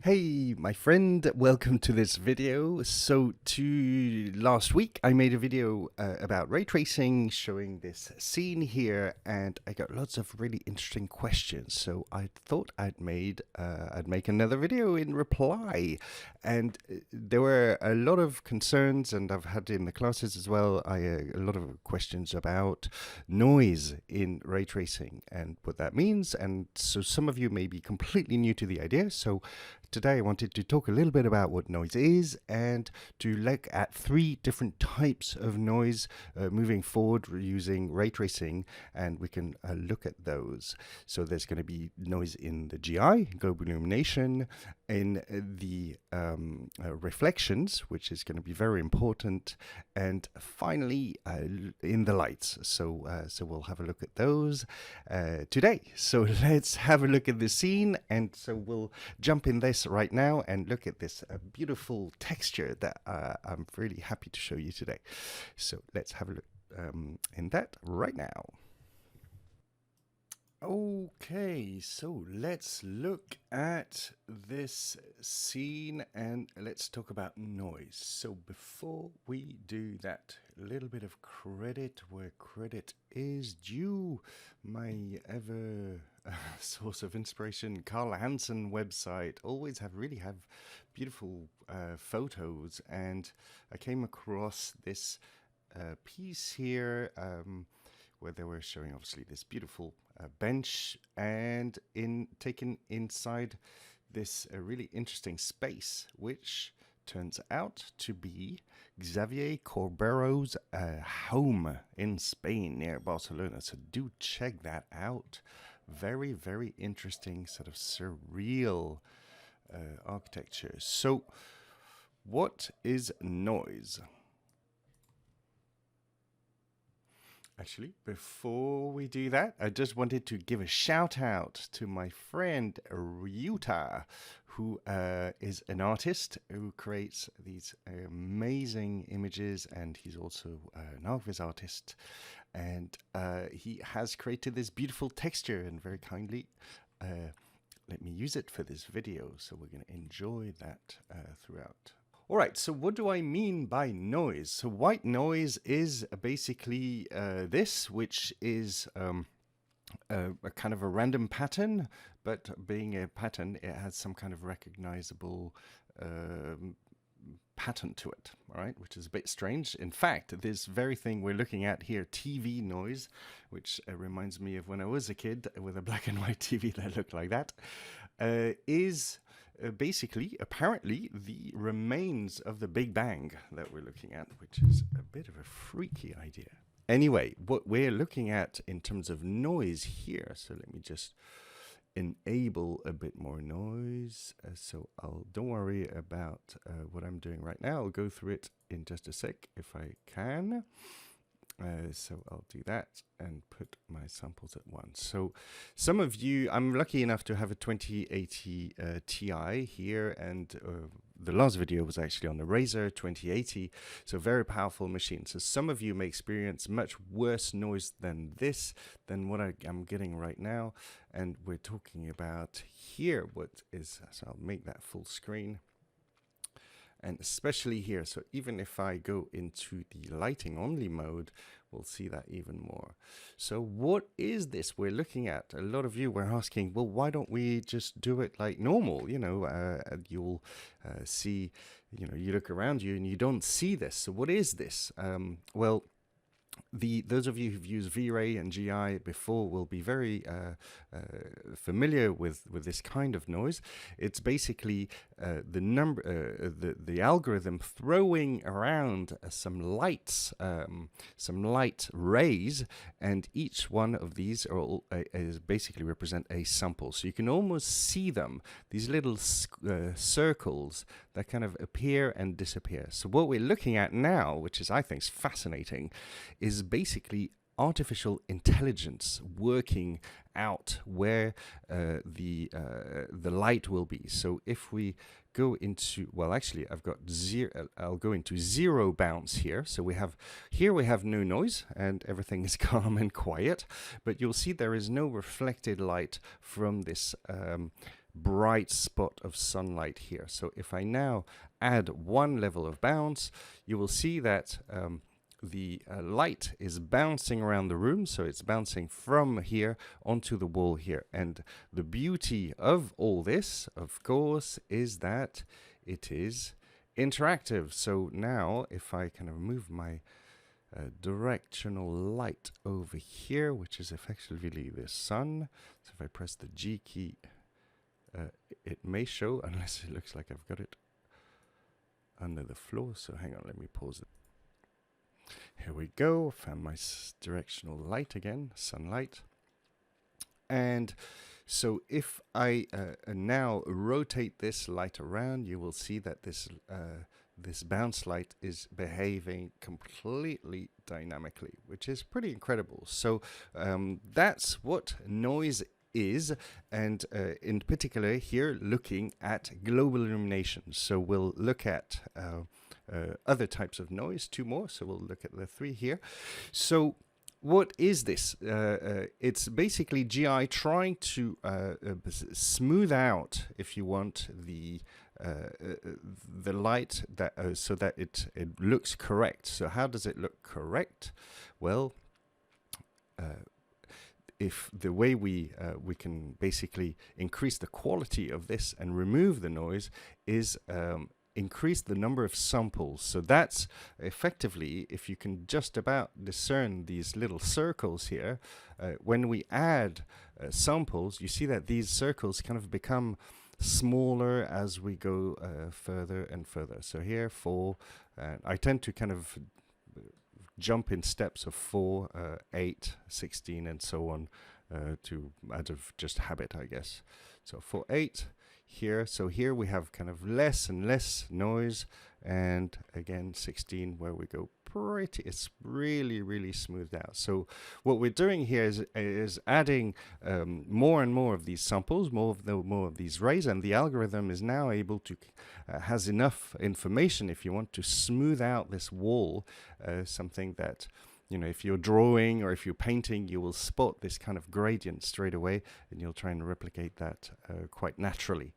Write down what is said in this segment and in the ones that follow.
Hey, my friend, welcome to this video. Last week I made a video about ray tracing, showing this scene here, and I got lots of really interesting questions. So I thought I'd make another video in reply. And there were a lot of concerns, and I've had in the classes as well, a lot of questions about noise in ray tracing and what that means. And so some of you may be completely new to the idea. So today I wanted to talk a little bit about what noise is and to look at three different types of noise moving forward using ray tracing, and we can look at those. So there's going to be noise in the GI, global illumination, in the reflections, which is going to be very important, and finally in the lights. So we'll have a look at those today. So let's have a look at the scene, and so we'll jump in this right now and look at this beautiful texture that I'm really happy to show you today. So let's have a look in that right now. Okay, so let's look at this scene and let's talk about noise. So before we do that, a little bit of credit where credit is due. My ever source of inspiration, Carl Hansen website, always really have beautiful photos, and I came across this piece here where they were showing obviously this beautiful bench and taken inside this really interesting space, which turns out to be Xavier Corbero's home in Spain near Barcelona. So do check that out. Very, very interesting sort of surreal architecture. So what is noise? Actually, before we do that, I just wanted to give a shout out to my friend Ryuta, who is an artist who creates these amazing images, and he's also an Archviz artist. And he has created this beautiful texture and very kindly let me use it for this video. So we're going to enjoy that throughout. All right, so what do I mean by noise? So white noise is basically this, which is a kind of a random pattern, but being a pattern, it has some kind of recognizable pattern to it, all right, which is a bit strange. In fact, this very thing we're looking at here, TV noise, which reminds me of when I was a kid with a black and white TV that looked like that, is basically, apparently, the remains of the Big Bang that we're looking at, which is a bit of a freaky idea. Anyway, what we're looking at in terms of noise here, so let me just enable a bit more noise. Don't worry about what I'm doing right now. I'll go through it in just a sec if I can. So I'll do that and put my samples at once. So some of you, I'm lucky enough to have a 2080 Ti here, and the last video was actually on the Razer 2080, so very powerful machine. So some of you may experience much worse noise than this, than what I'm getting right now. And we're talking about here what is, so I'll make that full screen. And especially here, so even if I go into the lighting only mode, we'll see that even more. So what is this we're looking at? A lot of you were asking, well, why don't we just do it like normal? You know, you'll see, you know, you look around you and you don't see this. So what is this? Well, those of you who've used V-Ray and GI before will be very familiar with this kind of noise. It's basically the algorithm throwing around some lights, some light rays, and each one of these is basically represent a sample. So you can almost see them, these little circles that kind of appear and disappear. So what we're looking at now, which is I think is fascinating, is basically artificial intelligence working out where the light will be. So if we go into, well, actually I've got zero, I'll go into zero bounce here. So we have no noise and everything is calm and quiet, but you'll see there is no reflected light from this bright spot of sunlight here. So if I now add one level of bounce, you will see that the light is bouncing around the room, so it's bouncing from here onto the wall here. And the beauty of all this, of course, is that it is interactive. So now if I kind of move my directional light over here, which is effectively the sun, so if I press the G key, it may show, unless it looks like I've got it under the floor. So hang on, let me pause it. Here we go, found my directional light again, sunlight. And so if I now rotate this light around, you will see that this bounce light is behaving completely dynamically, which is pretty incredible. So that's what noise is, and in particular here looking at global illumination. So we'll look at other types of noise, 2 more, so we'll look at the 3 here. So what is this? It's basically GI trying to smooth out, if you want, the light that so that it looks correct. So how does it look correct? Well, if the way we can basically increase the quality of this and remove the noise is increase the number of samples. So that's effectively, if you can just about discern these little circles here, when we add samples, you see that these circles kind of become smaller as we go further and further. So here 4, I tend to kind of jump in steps of 4, 8, 16, and so on, to out of just habit, I guess. So for 8 here, so here we have kind of less and less noise, and again 16 where we go pretty, it's really smoothed out. So what we're doing here is adding more and more of these samples, more of these rays, and the algorithm is now able to has enough information, if you want, to smooth out this wall, something that, you know, if you're drawing or if you're painting, you will spot this kind of gradient straight away, and you'll try and replicate that quite naturally.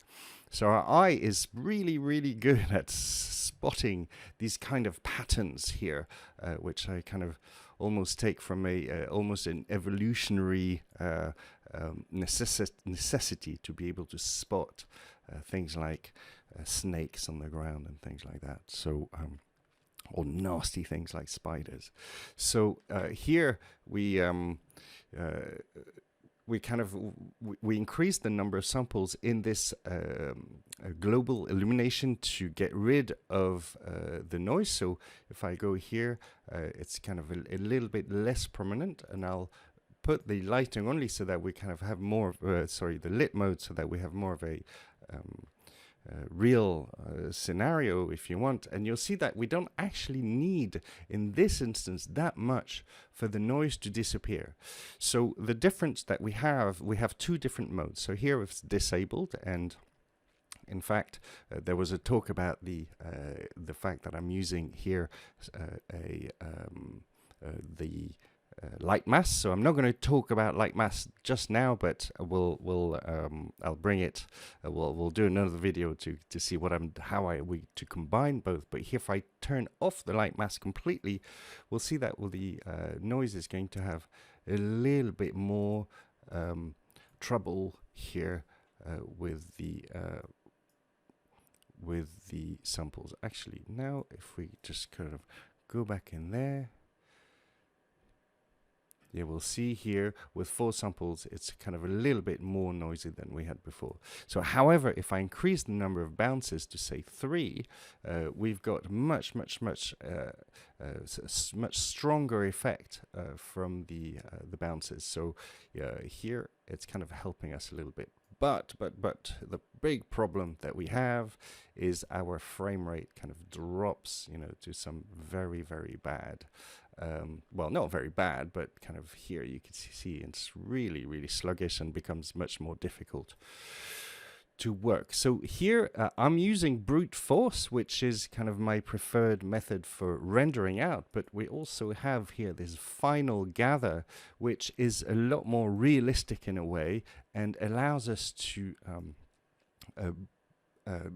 So our eye is really good at spotting these kind of patterns here, which I kind of almost take from a almost an evolutionary necessity to be able to spot things like snakes on the ground and things like that. So or nasty things like spiders. So here we increase the number of samples in this global illumination to get rid of the noise. So if I go here, it's kind of a little bit less prominent, and I'll put the lighting only so that we kind of have more of, the lit mode, so that we have more of a real scenario, if you want, and you'll see that we don't actually need, in this instance, that much for the noise to disappear. So the difference that we have 2 different modes. So here it's disabled, and in fact there was a talk about the fact that I'm using here the light mask. So I'm not going to talk about light mask just now, but I'll bring it. We'll do another video to see how we to combine both. But here, if I turn off the light mask completely, we'll see that the noise is going to have a little bit more trouble here with the samples. Actually, now if we just kind of go back in there, you will see here with 4 samples, it's kind of a little bit more noisy than we had before. So however, if I increase the number of bounces to say 3, we've got much stronger effect from the bounces. So here it's kind of helping us a little bit. But the big problem that we have is our frame rate kind of drops, you know, to some very bad. Well, not very bad, but kind of here you can see it's really sluggish and becomes much more difficult to work. So here I'm using brute force, which is kind of my preferred method for rendering out, but we also have here this final gather, which is a lot more realistic in a way and allows us to uh,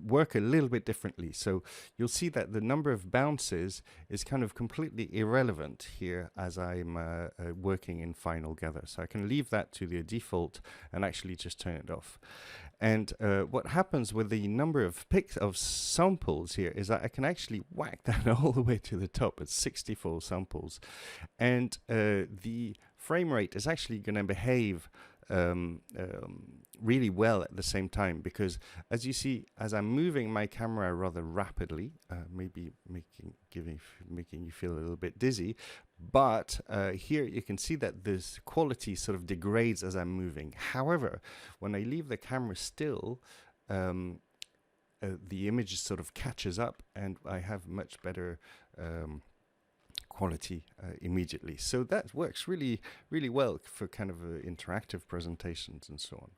work a little bit differently. So you'll see that the number of bounces is kind of completely irrelevant here as I'm working in Final Gather. So I can leave that to the default and actually just turn it off. And what happens with the number of samples here is that I can actually whack that all the way to the top at 64 samples. And the frame rate is actually going to behave really well at the same time, because as you see, as I'm moving my camera rather rapidly, maybe making you feel a little bit dizzy, but here you can see that this quality sort of degrades as I'm moving. However, when I leave the camera still, the image sort of catches up and I have much better quality immediately. So that works really, really well for kind of interactive presentations and so on.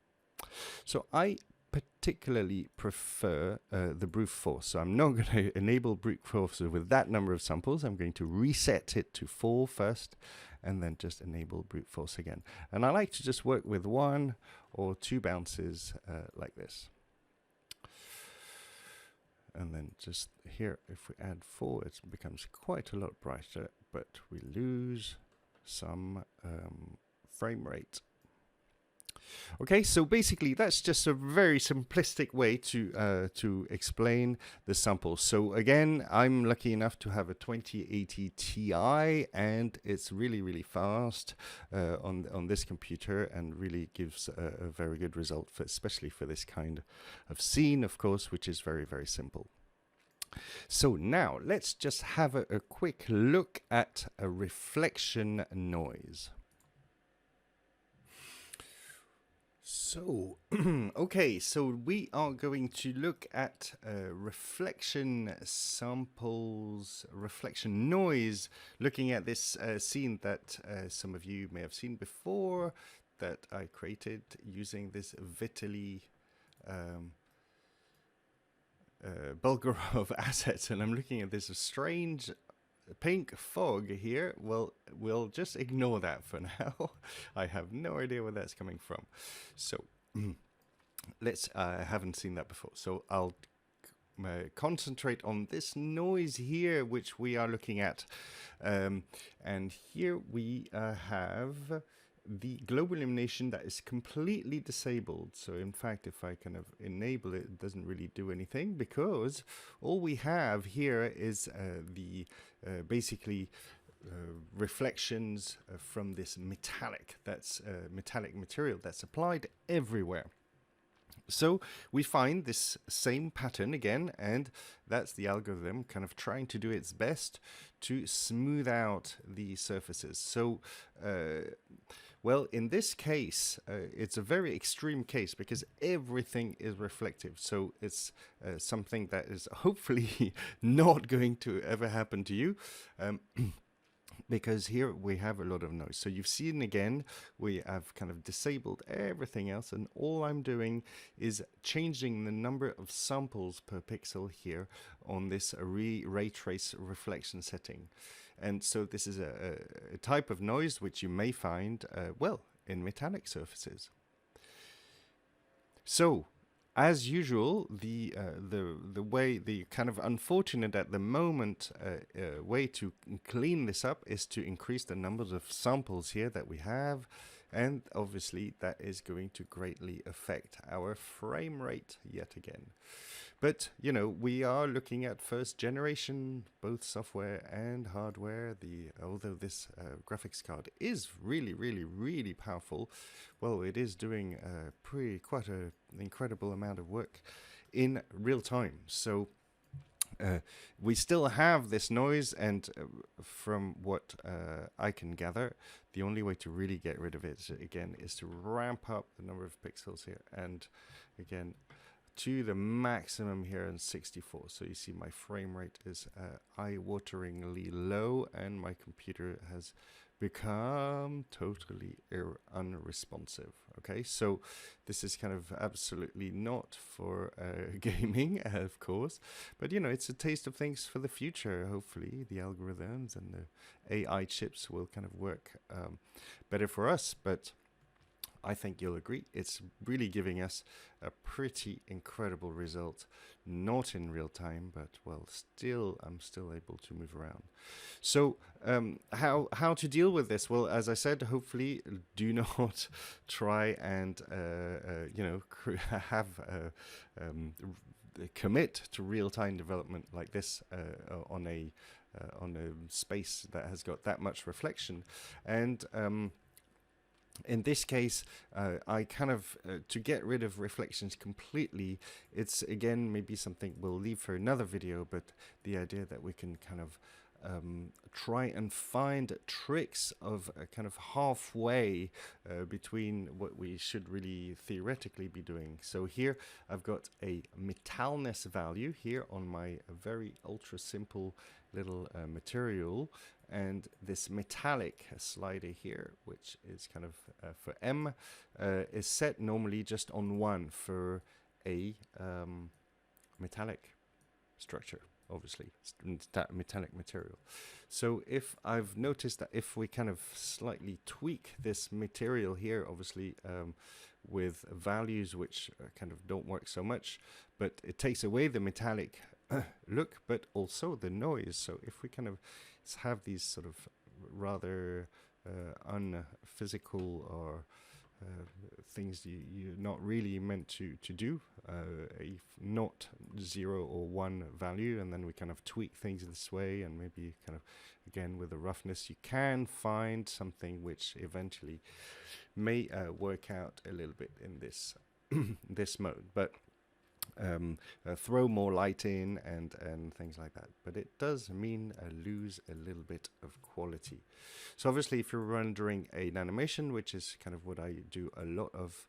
So I particularly prefer the brute force. So I'm not going to enable brute force with that number of samples. I'm going to reset it to 4 first and then just enable brute force again. And I like to just work with 1 or 2 bounces like this. And then just here, if we add 4, it becomes quite a lot brighter, but we lose some frame rate. Okay, so basically that's just a very simplistic way to explain the samples. So again, I'm lucky enough to have a 2080 Ti, and it's really, really fast on this computer, and really gives a very good result, especially for this kind of scene, of course, which is very, very simple. So now let's just have a quick look at a reflection noise. So, okay, so we are going to look at reflection samples, reflection noise, looking at this scene that some of you may have seen before, that I created using this Vitaly Bulgarov assets. And I'm looking at this strange pink fog here. Well, we'll just ignore that for now. I have no idea where that's coming from. So let's, I haven't seen that before. So I'll concentrate on this noise here, which we are looking at. And here we have the global illumination that is completely disabled. So in fact, if I kind of enable it, it doesn't really do anything, because all we have here is the basically reflections from this metallic material that's applied everywhere. So we find this same pattern again, and that's the algorithm kind of trying to do its best to smooth out the surfaces. So well, in this case, it's a very extreme case because everything is reflective. So it's something that is hopefully not going to ever happen to you. Because here we have a lot of noise. So you've seen again, we have kind of disabled everything else, and all I'm doing is changing the number of samples per pixel here on this ray trace reflection setting. And so this is a type of noise which you may find, well, in metallic surfaces. So, as usual, the kind of unfortunate at the moment way to clean this up is to increase the numbers of samples here that we have, and obviously that is going to greatly affect our frame rate yet again. But, you know, we are looking at first generation, both software and hardware. Although this graphics card is really, really, really powerful, well, it is doing quite an incredible amount of work in real time. So we still have this noise, and from what I can gather, the only way to really get rid of it, again, is to ramp up the number of pixels here. And again, to the maximum here in 64. So you see my frame rate is eye-wateringly low, and my computer has become totally unresponsive. Okay, so this is kind of absolutely not for gaming, of course, but you know, it's a taste of things for the future. Hopefully the algorithms and the AI chips will kind of work better for us. But I think you'll agree, it's really giving us a pretty incredible result. Not in real time, but well, I'm still able to move around. So how to deal with this? Well, as I said, hopefully do not try and have commit to real-time development like this on a space that has got that much reflection. And in this case, I kind of, to get rid of reflections completely, it's again maybe something we'll leave for another video, but the idea that we can kind of try and find tricks of kind of halfway between what we should really theoretically be doing. So here I've got a metalness value here on my very ultra simple little material, and this metallic slider here, which is kind of for M, is set normally just on 1 for a metallic structure, obviously, metallic material. So if I've noticed that if we kind of slightly tweak this material here, obviously with values which kind of don't work so much, but it takes away the metallic look, but also the noise. So if we kind of have these sort of rather unphysical or things you're not really meant to do, if not 0 or 1 value, and then we kind of tweak things this way, and maybe kind of again with the roughness, you can find something which eventually may work out a little bit in this this mode. But throw more light in and things like that, but it does mean lose a little bit of quality. So obviously if you're rendering an animation, which is kind of what I do a lot of,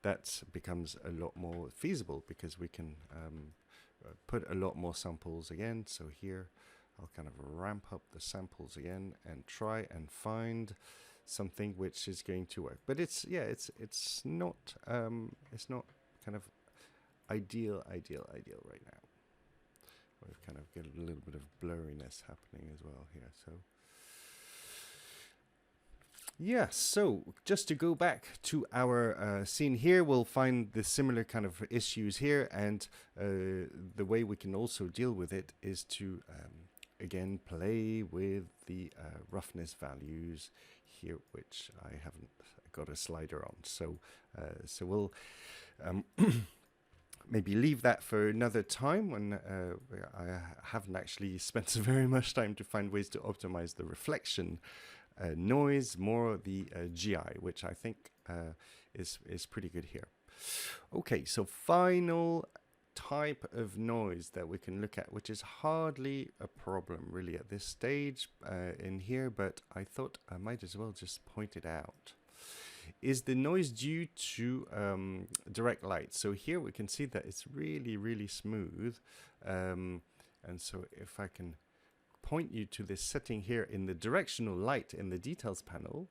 that becomes a lot more feasible, because we can put a lot more samples again. So here I'll kind of ramp up the samples again and try and find something which is going to work. But it's not kind of ideal right now. We've kind of got a little bit of blurriness happening as well here. So yeah, so just to go back to our scene here, we'll find the similar kind of issues here, and the way we can also deal with it is to again play with the roughness values here, which I haven't got a slider on. So we'll maybe leave that for another time, when I haven't actually spent very much time to find ways to optimize the reflection noise, more the GI, which I think is pretty good here. Okay, so final type of noise that we can look at, which is hardly a problem really at this stage in here, but I thought I might as well just point it out, is the noise due to direct light. So here we can see that it's really smooth, and so if I can point you to this setting here in the directional light in the details panel,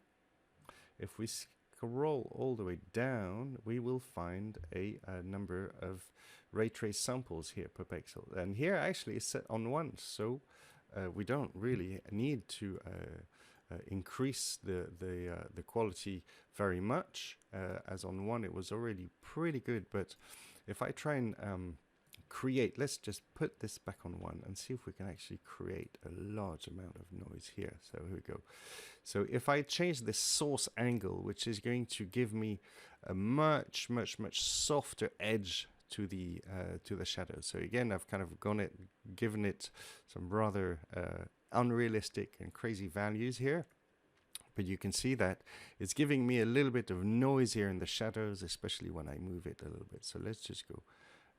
if we scroll all the way down, we will find a number of ray trace samples here per pixel, and here actually it's set on 1, so we don't really need to increase the quality very much, as on 1 it was already pretty good. But if I try and create, let's just put this back on 1 and see if we can actually create a large amount of noise here. So here we go. So if I change the source angle, which is going to give me a much softer edge to the shadow. So again, I've kind of given it some rather unrealistic and crazy values here, but you can see that it's giving me a little bit of noise here in the shadows, especially when I move it a little bit. So let's just go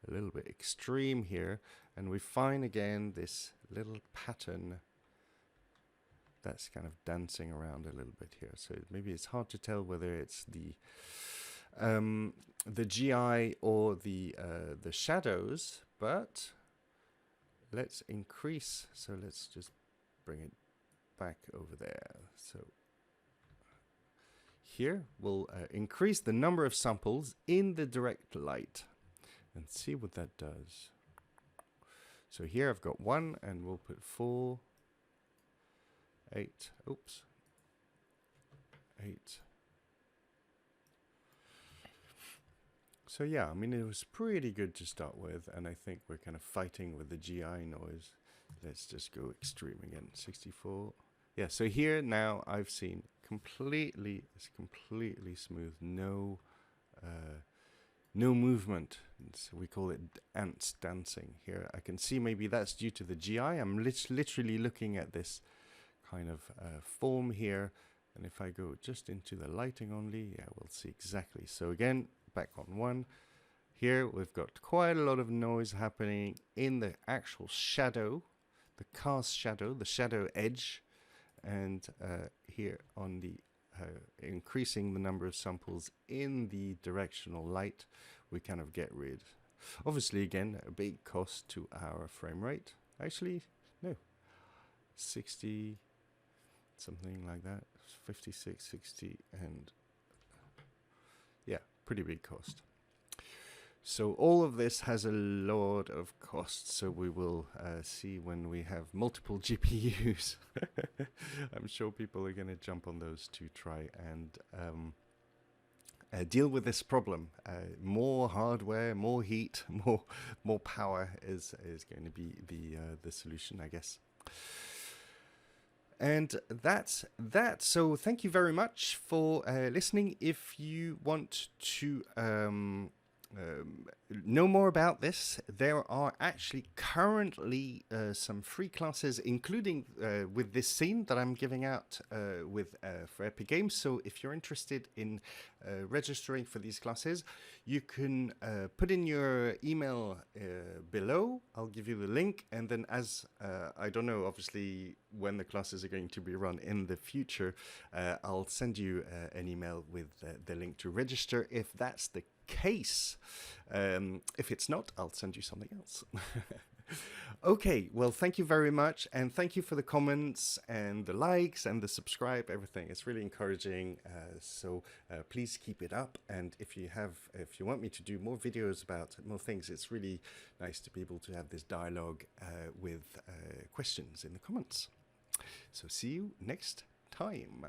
a little bit extreme here, and we find again this little pattern that's kind of dancing around a little bit here. So maybe it's hard to tell whether it's the GI or the shadows, but let's increase. So let's just bring it back over there. So here we'll increase the number of samples in the direct light and see what that does. So here I've got 1, and we'll put 4, 8, oops, 8, So yeah, I mean, it was pretty good to start with, and I think we're kind of fighting with the GI noise. Let's just go extreme again, 64. Yeah, so here now I've seen it's completely smooth, no movement. So we call it ants dancing. Here I can see maybe that's due to the GI. I'm literally looking at this kind of form here, and if I go just into the lighting only, yeah, we'll see exactly. So again, back on 1. Here we've got quite a lot of noise happening in the actual shadow, the cast shadow, the shadow edge, and here on the increasing the number of samples in the directional light, we kind of get rid. Obviously, again, a big cost to our frame rate. Actually, no, 60, something like that, 56, 60, and yeah, pretty big cost. So all of this has a lot of costs, so we will see when we have multiple GPUs. I'm sure people are going to jump on those to try and deal with this problem. More hardware, more heat, more power is going to be the solution, I guess. And that's that. So thank you very much for listening. If you want to know more about this, there are actually currently some free classes, including with this scene that I'm giving out for Epic Games. So if you're interested in registering for these classes, you can put in your email below. I'll give you the link, and then as I don't know, obviously, when the classes are going to be run in the future, I'll send you an email with the link to register if that's the case. If it's not, I'll send you something else. Okay, well, thank you very much, and thank you for the comments and the likes and the subscribe, everything. It's really encouraging, so please keep it up. And if you want me to do more videos about more things, it's really nice to be able to have this dialogue with questions in the comments. So see you next time.